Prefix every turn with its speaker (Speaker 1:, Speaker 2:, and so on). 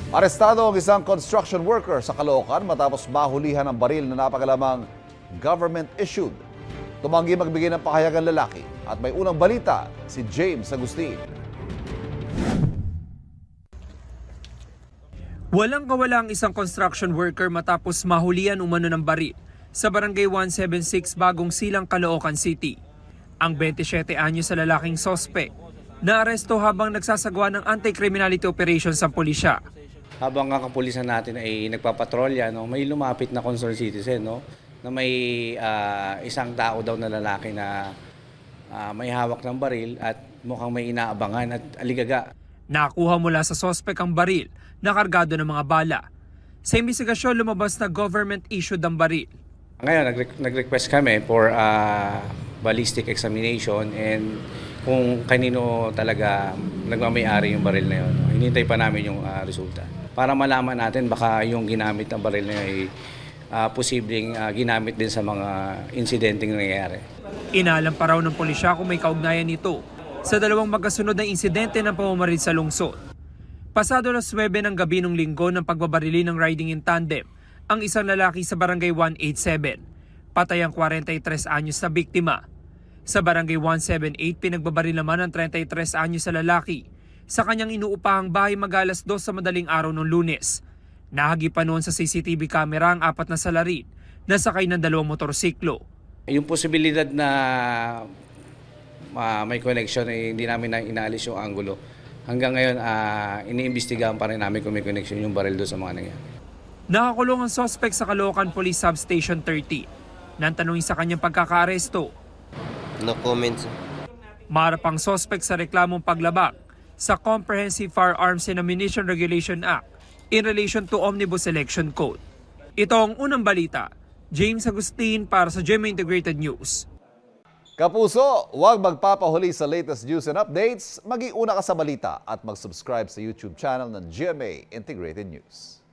Speaker 1: Arestado ang isang construction worker sa Caloocan matapos mahulihan ng baril na napakalamang government-issued. Tumanggi magbigay ng pahayagan lalaki at may unang balita si James Agustin.
Speaker 2: Walang kawala ang isang construction worker matapos mahulihan umano ng baril sa Barangay 176 Bagong Silang, Caloocan City. Ang 27 anyos sa lalaking sospek naaresto habang nagsasagawa ng anti-criminality operations sa pulisya.
Speaker 3: Habang ang kapulisan natin ay nagpapatrolya, no, may lumapit na concerned citizen, no, na may isang tao daw na lalaki na may hawak ng baril at mukhang may inaabangan at aligaga.
Speaker 2: Nakuha mula sa sospek ang baril na kargado ng mga bala. Sa investigasyon, lumabas na government-issued ang baril.
Speaker 3: Ngayon, nag-request kami for ballistic examination and kung kanino talaga nagmamayari yung baril na yun. Hinintay pa namin yung resulta. Para malaman natin baka yung ginamit ng baril na yun ay posibleng ginamit din sa mga insidenteng nangyayari.
Speaker 2: Inalam pa raw ng pulisya kung may kaugnayan nito sa dalawang magkasunod na insidente ng pamamaril sa lungsod. Pasado alas 9 ng gabi ng linggo ng pagbabarili ng riding in tandem ang isang lalaki sa Barangay 187. Patay ang 43 anyos na biktima. Sa Barangay 178, pinagbabaril naman ang 33 anyos sa lalaki sa kanyang inuupahang bahay mag-alas 2 sa madaling araw ng Lunes. Nahagi pa noon sa CCTV camera ang 4 na salarin na sakay ng 2 motorsiklo.
Speaker 3: Yung posibilidad na may connection ay hindi namin na inaalis yung angulo. Hanggang ngayon, iniimbestigahan pa rin namin kung may connection yung baril doon sa mga nangyayari.
Speaker 2: Nakakulong ang suspect sa Caloocan Police Substation 30. Nang tanungin sa kanyang pagkakaaresto,
Speaker 4: No comments.
Speaker 2: maharap ang suspect sa reklamong paglabag sa Comprehensive Firearms and Ammunition Regulation Act in relation to Omnibus Election Code. Ito ang unang balita. James Agustin para sa GMA Integrated News.
Speaker 1: Kapuso, huwag magpapahuli sa latest news and updates. Mag-iuna ka sa balita at mag-subscribe sa YouTube channel ng GMA Integrated News.